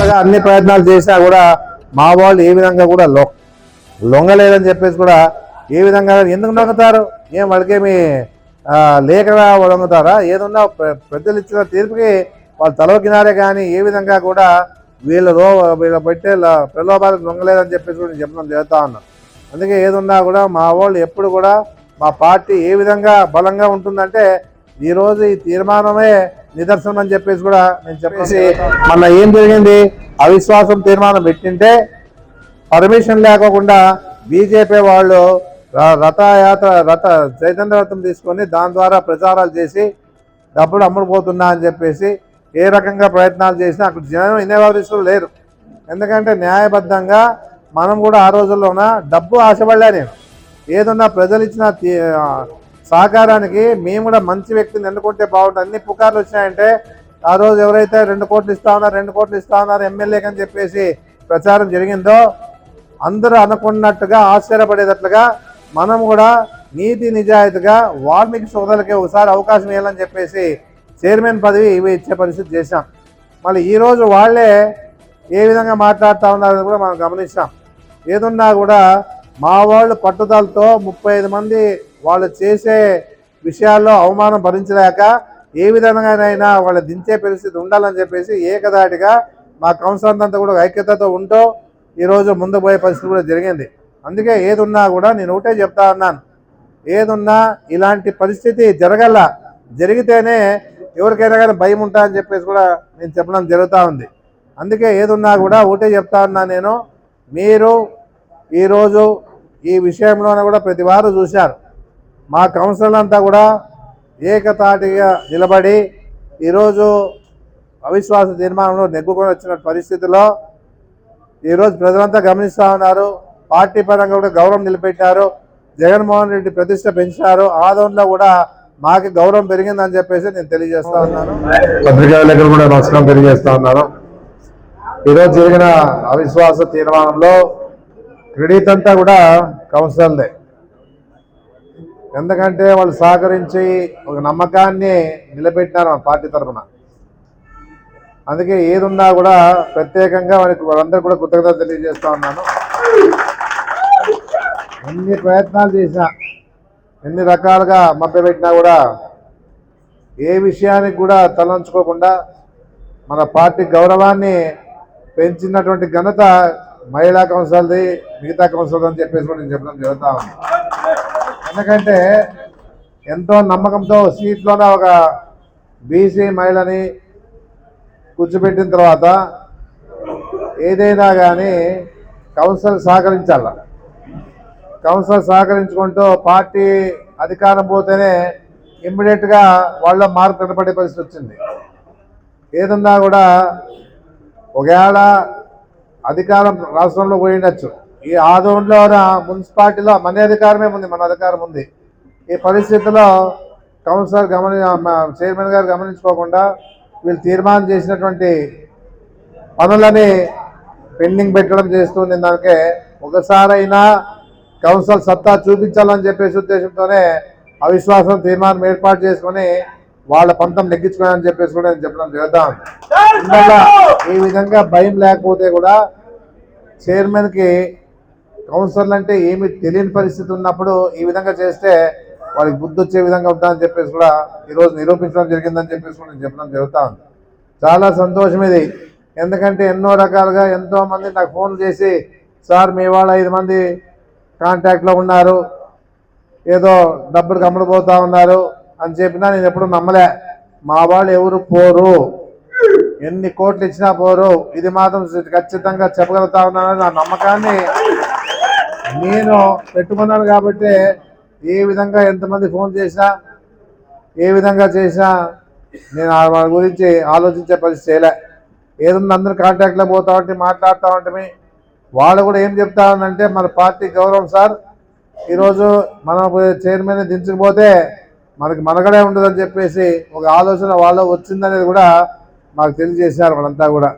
రకాలుగా అన్ని ప్రయత్నాలు చేసినా కూడా మా వాళ్ళు ఏ విధంగా కూడా లొంగలేదని చెప్పేసి కూడా ఏ విధంగా ఎందుకు నొక్కుతారు? ఏం వాళ్ళకేమి లేఖగా లొంగుతారా? ఏదన్నా పెద్దలు ఇచ్చిన తీర్పుకి వాళ్ళు తలవకినారే కానీ ఏ విధంగా కూడా వీళ్ళ పెట్టే ప్రలోభాలకు లొంగలేదని చెప్పేసి కూడా నేను చెప్పడం జరుగుతూ ఉన్నాను. అందుకే ఏదున్నా కూడా మా వాళ్ళు ఎప్పుడు కూడా మా పార్టీ ఏ విధంగా బలంగా ఉంటుందంటే ఈరోజు ఈ తీర్మానమే నిదర్శనం అని చెప్పేసి కూడా నేను చెప్పేసి మొన్న ఏం జరిగింది, అవిశ్వాసం తీర్మానం పెట్టింటే పర్మిషన్ లేకోకుండా బీజేపీ వాళ్ళు రథ చైతన్య రథం తీసుకొని దాని ద్వారా ప్రచారాలు చేసి డబ్బులు అమ్ముడుపోతున్నా అని చెప్పేసి ఏ రకంగా ప్రయత్నాలు చేసినా అక్కడ జనం వినియోగస్తులు లేరు. ఎందుకంటే న్యాయబద్ధంగా మనం కూడా ఆ రోజుల్లోన డబ్బు ఆశపడలే. నేను ఏదన్నా ప్రజలు ఇచ్చిన సహకారానికి మేము కూడా మంచి వ్యక్తిని ఎన్నుకుంటే బాగుంటుంది. అన్ని పుకార్లు వచ్చినాయంటే ఆ రోజు ఎవరైతే 2 కోట్లు ఇస్తా ఉన్నారు 2 కోట్లు ఇస్తా ఉన్నారు ఎమ్మెల్యేకి అని చెప్పేసి ప్రచారం జరిగిందో అందరూ అనుకున్నట్టుగా ఆశ్చర్యపడేటట్లుగా మనం కూడా నీతి నిజాయితీగా వాల్మీకి సోదరులకి ఒకసారి అవకాశం ఇవ్వాలని చెప్పేసి చైర్మన్ పదవి ఇచ్చే పరిస్థితి చేశాం. మళ్ళీ ఈరోజు వాళ్ళే ఏ విధంగా మాట్లాడుతూ ఉన్నారని కూడా మనం గమనిస్తాం. ఏదున్నా కూడా మా వాళ్ళు పట్టుదలతో 35 మంది వాళ్ళు చేసే విషయాల్లో అవమానం భరించలేక ఏ విధంగానైనా వాళ్ళు దించే పరిస్థితి ఉండాలని చెప్పేసి ఏకదాటిగా మా కౌన్సిలర్ అంతా కూడా ఐక్యతతో ఉంటూ ఈరోజు ముందుకు పోయే పరిస్థితి కూడా జరిగింది. అందుకే ఏదున్నా కూడా నేను ఒకటే చెప్తా ఉన్నాను, ఏదున్నా ఇలాంటి పరిస్థితి జరిగితేనే ఎవరికైనా కానీ భయం ఉంటా అని చెప్పేసి కూడా నేను చెప్పడం జరుగుతూ ఉంది. అందుకే ఏదున్నా కూడా ఒకటే చెప్తా ఉన్నా నేను, మీరు ఈరోజు ఈ విషయంలోనే కూడా ప్రతి వారు చూశారు. మా కౌన్సిలర్ అంతా కూడా ఏకతాటిగా నిలబడి ఈరోజు అవిశ్వాస తీర్మానంలో నెగ్గుకొని వచ్చిన పరిస్థితిలో ఈరోజు ప్రజలంతా గమనిస్తూ ఉన్నారు. పార్టీ పరంగా కూడా గౌరవం నిలబెట్టారు. జగన్మోహన్ రెడ్డి ప్రతిష్ట పెంచారు. ఆదోన్లో కూడా మాకు గౌరవం పెరిగిందని చెప్పేసి నేను తెలియజేస్తా ఉన్నాను. పత్రికా విలేకరులు కూడా నమస్కారం తెలియజేస్తా ఉన్నాను. ఈరోజు జరిగిన అవిశ్వాస తీర్మానంలో క్రెడిట్ అంతా కూడా కౌన్సిలర్దే. ఎందుకంటే వాళ్ళు సహకరించి ఒక నమ్మకాన్ని నిలబెట్టినారు మన పార్టీ తరఫున. అందుకే ఏదున్నా కూడా ప్రత్యేకంగా వాళ్ళందరూ కూడా కృతజ్ఞత తెలియజేస్తా ఉన్నాను. ఎన్ని ప్రయత్నాలు చేసినా ఎన్ని రకాలుగా మభ్యపెట్టినా కూడా ఏ విషయానికి కూడా తలంచుకోకుండా మన పార్టీ గౌరవాన్ని పెంచినటువంటి ఘనత మహిళా కౌన్సిలర్ది, మిగతా కౌన్సిలర్ అని చెప్పేసి కూడా నేను చెప్పడం జరుగుతూ ఉంది. ఎందుకంటే ఎంతో నమ్మకంతో సీట్లోనే ఒక బీసీ మహిళని కూర్చోబెట్టిన తర్వాత ఏదైనా కానీ కౌన్సిలర్ సహకరించాల. కౌన్సిలర్ సహకరించుకుంటూ పార్టీ అధికారం పోతేనే ఇమ్మీడియట్గా వాళ్ళ మార్పు కనపడే పరిస్థితి వచ్చింది. ఏదన్నా కూడా ఒకవేళ అధికారం రాష్ట్రంలో పోయిండొచ్చు, ఈ ఆదోన్లో మున్సిపాలిటీలో మన అధికారం ఉంది. ఈ పరిస్థితుల్లో కౌన్సిలర్ చైర్మన్ గారు గమనించుకోకుండా వీళ్ళు తీర్మానం చేసినటువంటి పనులని పెండింగ్ పెట్టడం చేస్తుంది. దానికే ఒకసారైనా కౌన్సిల్ సత్తా చూపించాలని చెప్పేసి ఉద్దేశంతోనే అవిశ్వాసం తీర్మానం ఏర్పాటు చేసుకొని వాళ్ళ పంతం నెగ్గించుకోవాలని చెప్పేసి కూడా నేను చెప్పడం జరుగుతాం. ఇందువల్ల ఈ విధంగా భయం లేకపోతే కూడా చైర్మన్కి కౌన్సిలర్లు అంటే ఏమి తెలియని పరిస్థితి ఉన్నప్పుడు ఈ విధంగా చేస్తే వాళ్ళకి బుద్ధి వచ్చే విధంగా ఉంటుందని చెప్పేసి కూడా ఈరోజు నిరూపించడం జరిగిందని చెప్పేసి కూడా నేను చెప్పడం జరుగుతూ ఉంది. చాలా సంతోషం ఇది. ఎందుకంటే ఎన్నో రకాలుగా ఎంతోమంది నాకు ఫోన్ చేసి, సార్ మీ వాళ్ళు 5 మంది కాంటాక్ట్లో ఉన్నారు, ఏదో డబ్బులు కమ్ముడుపోతూ ఉన్నారు అని చెప్పినా నేను ఎప్పుడు నమ్మలే. మా వాళ్ళు ఎవరు పోరు, ఎన్ని కోట్లు ఇచ్చినా పోరు, ఇది మాత్రం ఖచ్చితంగా చెప్పగలుగుతా ఉన్నానని నా నమ్మకాన్ని నేను పెట్టుకున్నాను. కాబట్టి ఏ విధంగా ఎంతమంది ఫోన్ చేసినా ఏ విధంగా చేసినా నేను వాళ్ళ గురించి ఆలోచించే పరిస్థితి చేయలే. ఏదన్నా అందరూ కాంటాక్ట్లో పోతా ఉంటే మాట్లాడుతూ ఉంటే వాళ్ళు కూడా ఏం చెప్తా ఉందంటే, మన పార్టీ గౌరవం సార్, ఈరోజు మనం చైర్మన్ దించకపోతే మనకి మనగడే ఉండదని చెప్పేసి ఒక ఆలోచన వాళ్ళు వచ్చిందనేది కూడా మాకు తెలియజేశారు. వాళ్ళంతా కూడా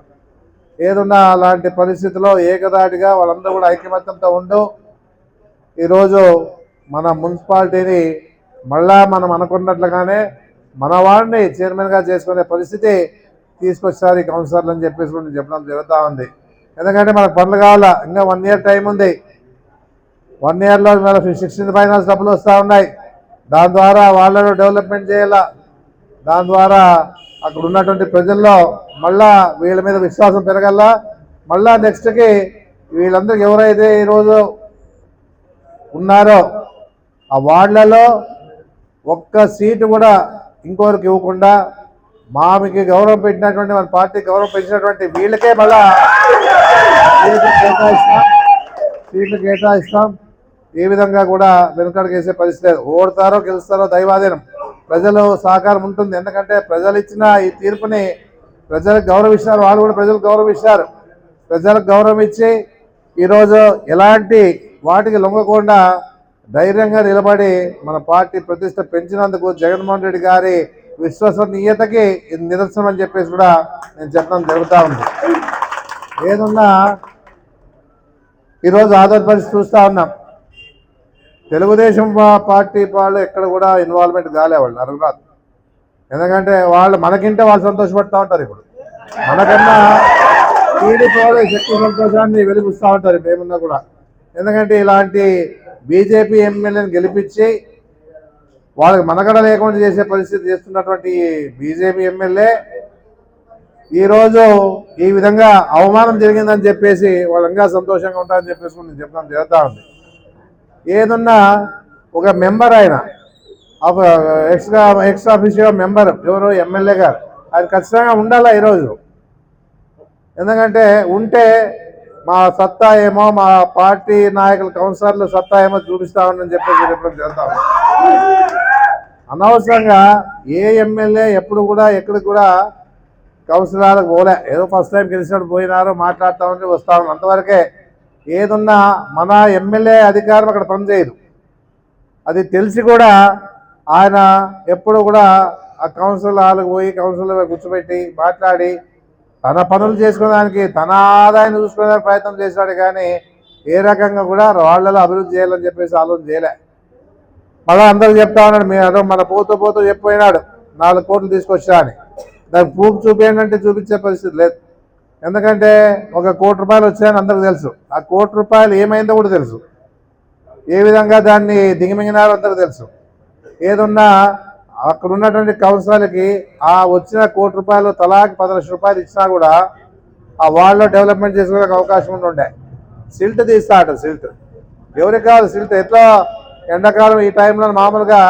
ఏదన్నా అలాంటి పరిస్థితిలో ఏకదాటిగా వాళ్ళందరూ కూడా ఐకమత్యంతో ఉంటూ ఈరోజు మన మున్సిపాలిటీని మళ్ళా మనం అనుకున్నట్లుగానే మన వాడిని చైర్మన్గా చేసుకునే పరిస్థితి తీసుకొచ్చారు ఈ కౌన్సిలర్లు అని చెప్పేసి కూడా చెప్పడం జరుగుతూ ఉంది. ఎందుకంటే మనకు పనులు కావాలా, ఇంకా 1 year టైం ఉంది. 1 yearలో మన 16th ఫైనాన్స్ డబ్బులు వస్తూ ఉన్నాయి. దాని ద్వారా వాళ్ళను డెవలప్మెంట్ చేయాలా. దాని ద్వారా అక్కడ ఉన్నటువంటి ప్రజల్లో మళ్ళా వీళ్ళ మీద విశ్వాసం పెరగల్లా. మళ్ళా నెక్స్ట్కి వీళ్ళందరికీ ఎవరైతే ఈరోజు ఉన్నారో ఆ వార్డులలో ఒక్క సీటు కూడా ఇంకొకరికి ఇవ్వకుండా మామికి గౌరవం పెట్టినటువంటి మన పార్టీ గౌరవం పెంచినటువంటి వీళ్ళకే మళ్ళా సీట్లు కేటాయిస్తాం. ఏ విధంగా కూడా వెనుకడుగు వేసే పరిస్థితి లేదు. ఓడతారో గెలుస్తారో దైవాధీనం, ప్రజలు సహకారం ఉంటుంది. ఎందుకంటే ప్రజలు ఇచ్చిన ఈ తీర్పుని ప్రజలకు గౌరవిస్తారు, వాళ్ళు కూడా ప్రజలకు గౌరవిస్తారు. ప్రజలకు గౌరవం ఇచ్చి ఈరోజు ఎలాంటి వాటికి లొంగకుండా ధైర్యంగా నిలబడి మన పార్టీ ప్రతిష్ట పెంచినందుకు జగన్మోహన్ రెడ్డి గారి విశ్వసనీయతకి ఇది నిదర్శనం అని చెప్పేసి కూడా నేను చెప్పడం జరుగుతూ ఉంది. ఏదున్నా ఈరోజు ఆధార్ పరిస్థితి చూస్తూ ఉన్నాం. తెలుగుదేశం పార్టీ వాళ్ళు ఎక్కడ కూడా ఇన్వాల్వ్మెంట్ కాలే వాళ్ళు అరుగురాదు. ఎందుకంటే వాళ్ళు మనకింటే వాళ్ళు సంతోషపడుతూ ఉంటారు. ఇప్పుడు మనకన్నా టీడీపీ వాళ్ళు శక్తి సంతోషాన్ని వెలిగిస్తూ ఉంటారు మేమున్నా కూడా. ఎందుకంటే ఇలాంటి బీజేపీ ఎమ్మెల్యేని గెలిపించి వాళ్ళకి మనగడ లేకుండా చేసే పరిస్థితి చేస్తున్నటువంటి బీజేపీ ఎమ్మెల్యే ఈరోజు ఈ విధంగా అవమానం జరిగిందని చెప్పేసి వాళ్ళు ఇంకా సంతోషంగా ఉంటారని చెప్పేసి నేను చెప్పడం జరుగుతూ ఉంది. ఏదన్నా ఒక మెంబర్ ఆయన ఎక్స్ ఆఫీషియల్ మెంబర్ ఎవరు ఎమ్మెల్యే గారు ఆయన ఖచ్చితంగా ఉండాలా ఈరోజు. ఎందుకంటే ఉంటే మా సత్తా ఏమో, మా పార్టీ నాయకుల కౌన్సిలర్లు సత్తా ఏమో చూపిస్తామని చెప్పేసి చెప్పడం జరుగుతాం. అనవసరంగా ఏ ఎమ్మెల్యే ఎప్పుడు కూడా ఎక్కడికి కూడా కౌన్సిలర్లకు పోలే. ఏదో ఫస్ట్ టైం గెలిచినప్పుడు పోయినారు, మాట్లాడతామని వస్తామని అంతవరకే. ఏదున్నా మన ఎమ్మెల్యే అధికారం అక్కడ పనిచేయదు. అది తెలిసి కూడా ఆయన ఎప్పుడు కూడా ఆ కౌన్సిల్ హాల్కి పోయి కౌన్సిల్ కూర్చోబెట్టి మాట్లాడి తన పనులు చేసుకోవడానికి, తన ఆదాయాన్ని చూసుకోవడానికి ప్రయత్నం చేశాడు. కానీ ఏ రకంగా కూడా వాళ్ళలో అభివృద్ధి చేయాలని చెప్పేసి ఆలోచన చేయలే. మళ్ళీ అందరూ చెప్తా ఉన్నాడు, మీరు మన పోతూ చెప్పిపోయినాడు 4 కోట్లు తీసుకొచ్చా అని. దానికి ప్రూఫ్ చూపించండి అంటే చూపించే పరిస్థితి లేదు. ఎందుకంటే ₹1 కోటి వచ్చాయని అందరికీ తెలుసు. ఆ ₹1 కోటి ఏమైందో కూడా తెలుసు. ఏ విధంగా దాన్ని దిగమింగినారో అందరికీ తెలుసు. ఏదున్నా అక్కడ ఉన్నటువంటి కౌన్సిలర్కి ఆ వచ్చిన ₹1 కోటి తలాకి ₹10 లక్షలు ఇచ్చినా కూడా ఆ వార్డులో డెవలప్మెంట్ చేసుకోవడానికి అవకాశం ఉండే. సిల్ట్ తీస్తాడు. సిల్ట్ ఎవరికి కావాలి? సిల్ట్ ఎట్లా ఎండాకాలం ఈ టైంలో మామూలుగా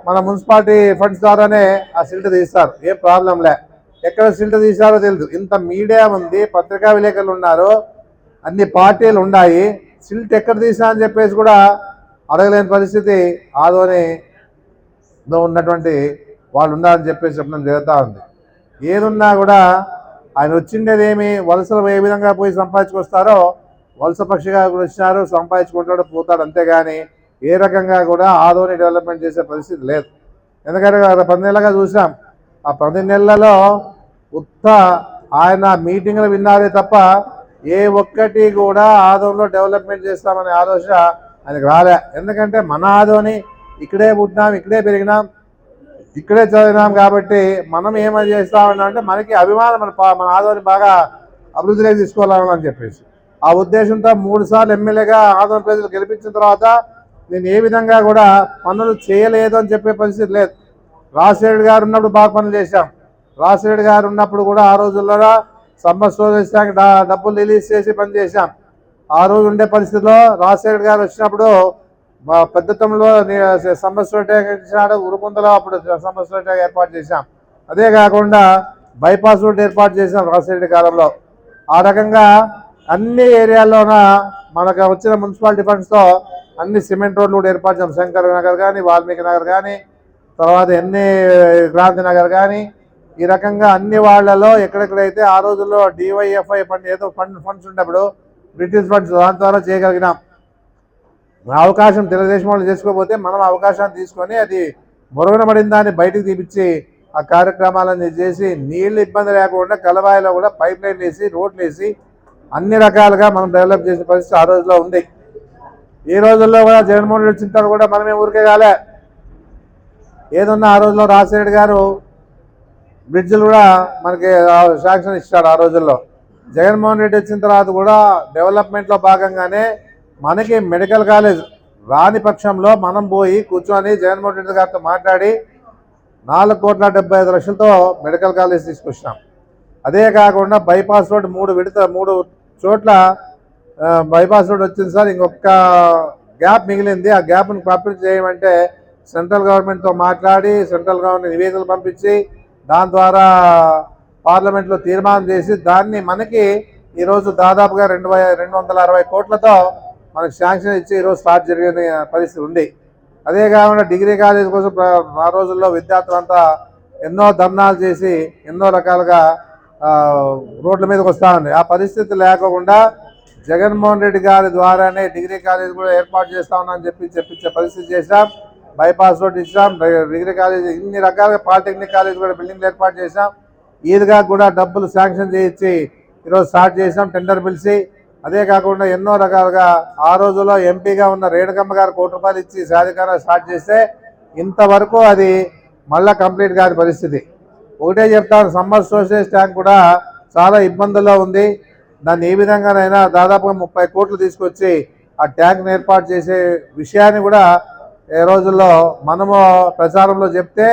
మన మున్సిపాలిటీ ఫండ్స్ ద్వారానే ఆ సిల్ట్ తీస్తారు. ఏం ప్రాబ్లం లే. ఎక్కడ సిల్ట్ తీసారో తెలియదు. ఇంత మీడియా ఉంది, పత్రికా విలేకరులు ఉన్నారు, అన్ని పార్టీలు ఉన్నాయి, సిల్ట్ ఎక్కడ తీసా అని చెప్పేసి కూడా అడగలేని పరిస్థితి ఆదోని ఉన్నటువంటి వాళ్ళు ఉన్నారని చెప్పేసి చెప్పడం జరుగుతూ ఉంది. ఏదున్నా కూడా ఆయన వచ్చిండేదేమి వలసలు ఏ విధంగా పోయి సంపాదించుకొస్తారో వలస పక్షిగా వచ్చినారు, సంపాదించుకుంటాడు, పోతాడు. అంతేగాని ఏ రకంగా కూడా ఆదోని డెవలప్మెంట్ చేసే పరిస్థితి లేదు. ఎందుకంటే 10 నెలలుగా చూసాం. ఆ 10 నెలలలో ఆయన మీటింగ్లు విన్నారే తప్ప ఏ ఒక్కటి కూడా ఆదోనిలో డెవలప్మెంట్ చేస్తామనే ఆలోచన ఆయనకు రాలే. ఎందుకంటే మన ఆదోని ఇక్కడే పుట్టినాం, ఇక్కడే పెరిగినాం, ఇక్కడే చదివినాం. కాబట్టి మనం ఏమని చేస్తామన్నా అంటే మనకి అభిమానం, మన ఆదోని బాగా అభివృద్ధిలోకి తీసుకోవాలని చెప్పేసి ఆ ఉద్దేశంతో 3 సార్లు ఎమ్మెల్యేగా ఆదోని ప్రజలు గెలిపించిన తర్వాత నేను ఏ విధంగా కూడా పనులు చేయలేదు అని చెప్పే పరిస్థితి లేదు. రాజశేఖర్ గారు ఉన్నప్పుడు బాగా పనులు చేశాం. రాజశేఖర్ గారు ఉన్నప్పుడు కూడా ఆ రోజుల్లో సమ్మర్ స్టోరేజ్ ట్యాంక్ డబ్బులు రిలీజ్ చేసి పని చేశాం. ఆ రోజు ఉండే పరిస్థితిలో రాజశేఖర్ గారు వచ్చినప్పుడు పెద్దతంలో సమ్మర్ స్టోరేజ్ ట్యాంక్ ఇచ్చినాడు. ఉరుకుందలో అప్పుడు సమ్మర్ స్టోరేజ్ ట్యాంక్ ఏర్పాటు చేశాం. అదే కాకుండా బైపాస్ రోడ్ ఏర్పాటు చేశాం రాజశేఖర్ కాలంలో. ఆ రకంగా అన్ని ఏరియాల్లోన మనకు వచ్చిన మున్సిపాలిటీ ఫండ్స్తో అన్ని సిమెంట్ రోడ్లు కూడా ఏర్పాటు చేసాం. శంకర్ నగర్ కానీ, వాల్మీకి నగర్ కానీ, తర్వాత ఎన్ని క్రాంతి నగర్ కానీ, ఈ రకంగా అన్ని వాళ్లలో ఎక్కడెక్కడైతే ఆ రోజుల్లో డివైఎఫ్ఐ ఫండ్ ఏదో ఫండ్స్ ఉన్నప్పుడు బ్రిటిష్ ఫండ్స్ దాని ద్వారా చేయగలిగినాం. అవకాశం తెలుగుదేశం వాళ్ళు చేసుకోకపోతే మనం అవకాశాన్ని తీసుకొని అది మొరుగున పడిన దాన్ని బయటకు తీపిచ్చి ఆ కార్యక్రమాలన్నీ చేసి నీళ్ళు ఇబ్బంది లేకుండా కలవాయిలో కూడా పైప్ లైన్ వేసి రోడ్లు వేసి అన్ని రకాలుగా మనం డెవలప్ చేసే పరిస్థితి ఆ రోజుల్లో ఉంది. ఈ రోజుల్లో కూడా జగన్మోహన్ రెడ్డి చింతలు కూడా మనమే ఊరికే కాలే. ఏదన్నా ఆ రోజుల్లో రాజశేఖర్ గారు బ్రిడ్జ్లు కూడా మనకి శాంక్షన్ ఇచ్చాడు ఆ రోజుల్లో. జగన్మోహన్ రెడ్డి వచ్చిన తర్వాత కూడా డెవలప్మెంట్లో భాగంగానే మనకి మెడికల్ కాలేజ్ రాని పక్షంలో మనం పోయి కూర్చొని జగన్మోహన్ రెడ్డి గారితో మాట్లాడి 4,75,00,000తో మెడికల్ కాలేజ్ తీసుకొచ్చినాం. అదే కాకుండా బైపాస్ రోడ్ 3 చోట్ల బైపాస్ రోడ్ వచ్చింది సార్. ఇంకొక గ్యాప్ మిగిలింది. ఆ గ్యాప్ను కంప్లీట్ చేయమంటే సెంట్రల్ గవర్నమెంట్తో మాట్లాడి సెంట్రల్ గవర్నమెంట్ నివేదికలు పంపించి దాని ద్వారా పార్లమెంట్లో తీర్మానం చేసి దాన్ని మనకి ఈరోజు దాదాపుగా 260 కోట్లతో మనకు శాంక్షన్ ఇచ్చి ఈరోజు స్టార్ట్ జరిగిన పరిస్థితి ఉంది. అదే కాకుండా డిగ్రీ కాలేజ్ కోసం ఆ రోజుల్లో విద్యార్థులంతా ఎన్నో ధర్నాలు చేసి ఎన్నో రకాలుగా రోడ్ల మీదకి వస్తూ ఉంది. ఆ పరిస్థితి లేకుండా జగన్మోహన్ రెడ్డి గారి ద్వారానే డిగ్రీ కాలేజ్ కూడా ఏర్పాటు చేస్తా ఉన్నామని చెప్పించే పరిస్థితి చేశాం. బైపాస్ రోడ్ ఇచ్చాం, డిగ్రీ కాలేజ్, ఇన్ని రకాలుగా పాలిటెక్నిక్ కాలేజ్ కూడా బిల్డింగ్లు ఏర్పాటు చేశాం. ఈద్గా కూడా డబ్బులు శాంక్షన్ చేయించి ఈరోజు స్టార్ట్ చేసాం టెండర్ పిలిచి. అదే కాకుండా ఎన్నో రకాలుగా ఆ రోజుల్లో ఎంపీగా ఉన్న రేణుకమ్మ గారు ₹1,00,00,000 ఇచ్చి సాధికార స్టార్ట్ చేస్తే ఇంతవరకు అది మళ్ళీ కంప్లీట్ కాని పరిస్థితి. ఒకటే చెప్తాను, సమ్మర్ స్టోరేజ్ ట్యాంక్ కూడా చాలా ఇబ్బందుల్లో ఉంది. దాన్ని ఏ విధంగానైనా దాదాపుగా 30 కోట్లు తీసుకొచ్చి ఆ ట్యాంక్ను ఏర్పాటు చేసే విషయాన్ని కూడా ఏ రోజుల్లో మనము ప్రచారంలో చెప్తే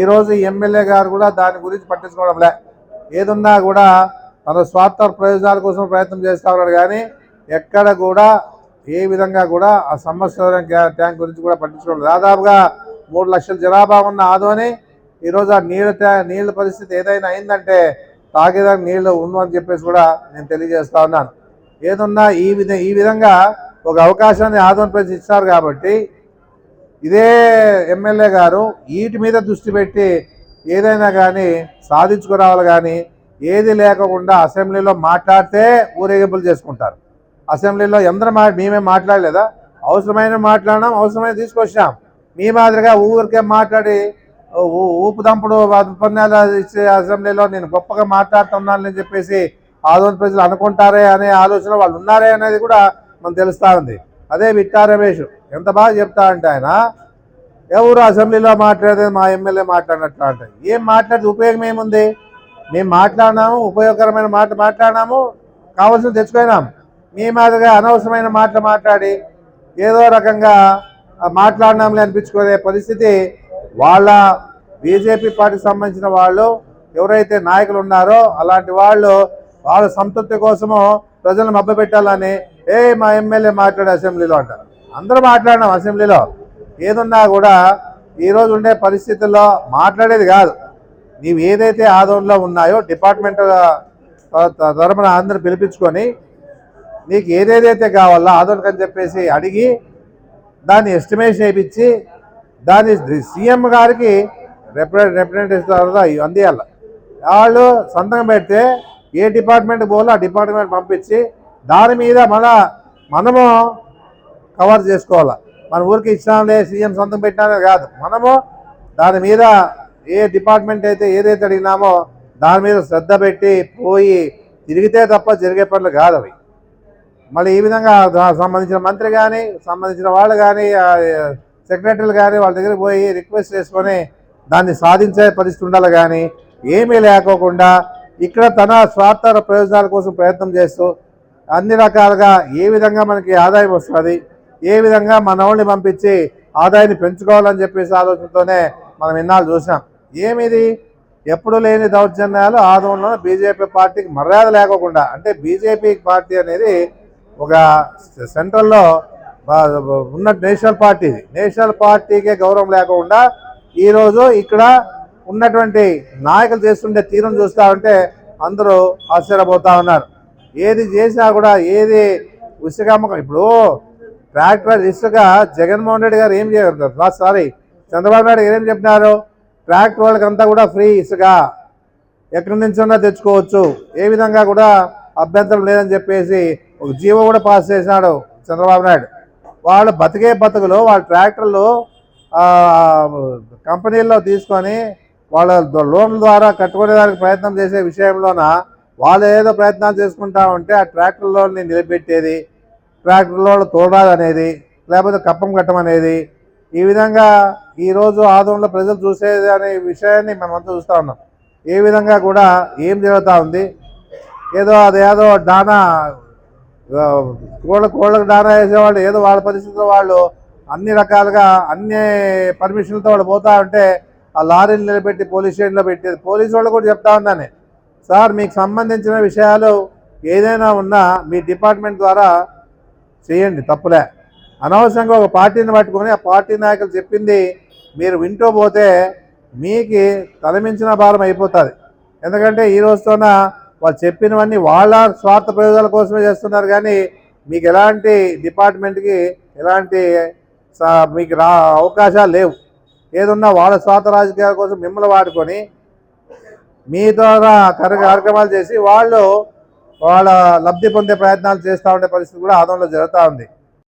ఈరోజు ఎమ్మెల్యే గారు కూడా దాని గురించి పట్టించుకోవడంలే. ఏదున్నా కూడా తన స్వార్థ ప్రయోజనాల కోసం ప్రయత్నం చేస్తూ ఉన్నాడు కానీ ఎక్కడ కూడా ఏ విధంగా కూడా ఆ సమ్మర్ ట్యాంక్ గురించి కూడా పట్టించుకోవడం. దాదాపుగా 3 లక్షల జనాభా ఉన్న ఆదోని ఈరోజు ఆ నీళ్ళ పరిస్థితి ఏదైనా అయిందంటే తాగేదానికి నీళ్లు ఉండవని చెప్పేసి కూడా నేను తెలియజేస్తా ఉన్నాను. ఏదున్నా ఈ విధంగా ఒక అవకాశాన్ని ఆదోని ప్రజలు ఇచ్చారు కాబట్టి ఇదే ఎమ్మెల్యే గారు వీటి మీద దృష్టి పెట్టి ఏదైనా కానీ సాధించుకురావాలి. కానీ ఏది లేకుండా అసెంబ్లీలో మాట్లాడితే ఊరేగింపులు చేసుకుంటారు. అసెంబ్లీలో మేమే మాట్లాడలేదా? అవసరమైన మాట్లాడినాం, అవసరమైన తీసుకొచ్చాం. మీ మాదిరిగా ఊరికే మాట్లాడి ఊపుదంపుడు ఉపన్యాసాలు ఇచ్చే అసెంబ్లీలో నేను గొప్పగా మాట్లాడుతున్నానని చెప్పేసి ఆదోని ప్రజలు అనుకుంటారే అనే ఆలోచన వాళ్ళు ఉన్నారే అనేది కూడా మనకు తెలుస్తూ ఉంది. అదే విట్టా రమేష్ ఎంత బాగా చెప్తా అంటే ఆయన ఎవరు అసెంబ్లీలో మాట్లాడేది మా ఎమ్మెల్యే మాట్లాడినట్లు అంటే ఏం మాట్లాడితే ఉపయోగం ఏముంది? మేము మాట్లాడినాము, ఉపయోగకరమైన మాట్లాడినాము, కావాల్సిన తెచ్చుకున్నాం. మీ మాదిరిగా అనవసరమైన మాటలు మాట్లాడి ఏదో రకంగా మాట్లాడినాంలే అనిపించుకునే పరిస్థితి వాళ్ళ బీజేపీ పార్టీకి సంబంధించిన వాళ్ళు ఎవరైతే నాయకులు ఉన్నారో అలాంటి వాళ్ళు వాళ్ళ సంతృప్తి కోసము ప్రజలను మభ్యపెట్టాలని మా ఎమ్మెల్యే మాట్లాడే అసెంబ్లీలో అంటారు. అందరూ మాట్లాడినాం అసెంబ్లీలో. ఏదున్నా కూడా ఈరోజు ఉండే పరిస్థితుల్లో మాట్లాడేది కాదు. నీవు ఏదైతే ఆదోళనలో ఉన్నాయో డిపార్ట్మెంట్ తరపున అందరూ పిలిపించుకొని నీకు ఏదేదైతే కావాలో ఆదోళనకు అని చెప్పేసి అడిగి దాన్ని ఎస్టిమేషన్ వేయించి దాన్ని సీఎం గారికి రిప్రజెంటేటివ్ అందియాలి. వాళ్ళు సంతకం పెడితే ఏ డిపార్ట్మెంట్ పోలో ఆ డిపార్ట్మెంట్ పంపించి దాని మీద మనము కవర్ చేసుకోవాలి. మన ఊరికి ఇచ్చినాంలే సీఎం సంతకం పెట్టినామే కాదు, మనము దాని మీద ఏ డిపార్ట్మెంట్ అయితే ఏదైతే అడిగినామో దాని మీద శ్రద్ధ పెట్టి పోయి తిరిగితే తప్ప జరిగే పనులు కాదు అవి. మళ్ళీ ఈ విధంగా సంబంధించిన మంత్రి కానీ సంబంధించిన వాళ్ళు కానీ సెక్రటరీలు కానీ వాళ్ళ దగ్గరికి పోయి రిక్వెస్ట్ చేసుకొని దాన్ని సాధించే పరిస్థితి ఉండాలి. కానీ ఏమీ లేకోకుండా ఇక్కడ తన స్వార్థ ప్రయోజనాల కోసం ప్రయత్నం చేస్తూ అన్ని రకాలుగా ఏ విధంగా మనకి ఆదాయం వస్తుంది, ఏ విధంగా మన వాళ్ళని పంపించి ఆదాయాన్ని పెంచుకోవాలని చెప్పేసి ఆలోచనతోనే మనం ఇన్నాళ్ళు చూసాం. ఏమిది ఎప్పుడు లేని దౌర్జన్యాలు ఆదోళనలో బీజేపీ పార్టీకి మర్యాద లేకోకుండా, అంటే బీజేపీ పార్టీ అనేది ఒక సెంట్రల్లో ఉన్న నేషనల్ పార్టీకే గౌరవం లేకుండా ఈరోజు ఇక్కడ ఉన్నటువంటి నాయకులు చేస్తుండే తీరును చూస్తూ ఉంటే అందరూ ఆశ్చర్యపోతూ ఉన్నారు. ఏది చేసినా కూడా ఏది ఇసుక ఇప్పుడు ట్రాక్టర్ ఇసుక జగన్మోహన్ రెడ్డి గారు ఏం చేయరు, చంద్రబాబు నాయుడు గారు ఏం చెప్పినారు, ట్రాక్టర్ వాళ్ళకంతా కూడా ఫ్రీ ఇసుక ఎక్కడి నుంచైనా తెచ్చుకోవచ్చు, ఏ విధంగా కూడా అభ్యంతరం లేదని చెప్పేసి ఒక జీవో కూడా పాస్ చేసినాడు చంద్రబాబు నాయుడు. వాళ్ళు బతుకులు వాళ్ళ ట్రాక్టర్లు కంపెనీల్లో తీసుకొని వాళ్ళ లోన్ల ద్వారా కట్టుకునేదానికి ప్రయత్నం చేసే విషయంలోన వాళ్ళు ఏదో ప్రయత్నాలు చేసుకుంటా ఉంటే ఆ ట్రాక్టర్ లోన్ని నిలబెట్టేది, ట్రాక్టర్ లోన్లు తోడాలనేది, లేకపోతే కప్పం కట్టమనేది, ఈ విధంగా ఈరోజు ఆదోళనలో ప్రజలు చూసేది అనే విషయాన్ని మనమంతా చూస్తూ ఉన్నాం. ఏ విధంగా కూడా ఏం జరుగుతూ ఉంది. అదేదో డానా కోళ్ళకు డానా వేసేవాళ్ళు ఏదో వాళ్ళ పరిస్థితుల్లో వాళ్ళు అన్ని రకాలుగా అన్ని పర్మిషన్లతో వాళ్ళు పోతా ఉంటే ఆ లారీలు నిలబెట్టి పోలీస్ స్టేషన్లో పెట్టేది. పోలీసు వాళ్ళు కూడా చెప్తా ఉన్నాను, సార్ మీకు సంబంధించిన విషయాలు ఏదైనా ఉన్నా మీ డిపార్ట్మెంట్ ద్వారా చేయండి, తప్పులే. అనవసరంగా ఒక పార్టీని పట్టుకొని ఆ పార్టీ నాయకులు చెప్పింది మీరు వింటూ పోతే మీకు తలమించిన భారం అయిపోతుంది. ఎందుకంటే ఈ రోజుతోన వాళ్ళు చెప్పినవన్నీ వాళ్ళ స్వార్థ ప్రయోజనాల కోసమే చేస్తున్నారు, కానీ మీకు ఎలాంటి డిపార్ట్మెంట్కి ఎలాంటి మీకు అవకాశాలు లేవు. ఏదున్నా వాళ్ళ స్వార్థ రాజకీయాల కోసం మిమ్మల్ని వాడుకొని మీ ద్వారా కార్యక్రమాలు చేసి వాళ్ళ లబ్ధి పొందే ప్రయత్నాలు చేస్తూ ఉండే పరిస్థితి కూడా ఆదంలో జరుగుతూ ఉంది.